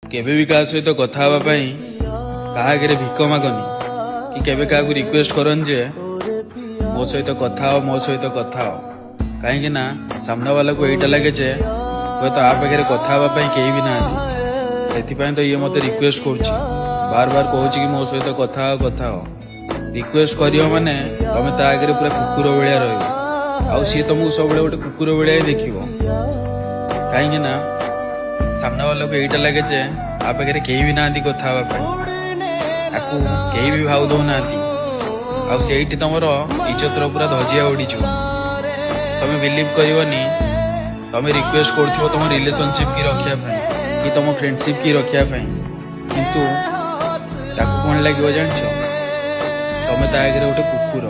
केबे भी क्या सहित कथा हवा पई काहा आगे भिक मागनी कि केबे क्या रिक्वेस्ट करन जे मो सहित कथा हो मो सहित कथा हो कहीं ना सामना वाला को यहीटा लगे जे हुए तो आ पाखे कथा हवा पई केही भी ना से तो ये मते रिक्वेस्ट कर बार बार कहूँ कि मो सहित कथा हो रिक्वेस्ट करियो माने तमे ता आगे पूरा कुकुर भलिया रहिबो आउ सी तुमको सब गोटे कुकुर भलिया ही देखिबो कहीं ना सामना वाला को यहीटा लगे जे आ पाखे केही भी ना कथा आपको केही भी भाव दौना आईटी तुम इज्जत पूरा धजिया उड़ी तमें बिलीव करनी तमें रिक्वेस्ट कर तुम रिलेशनशिप की रखापी कि तुम फ्रेंडशिप की रखापी किंतु कौन लगे जान तुम ता आगे गोटे कुकुर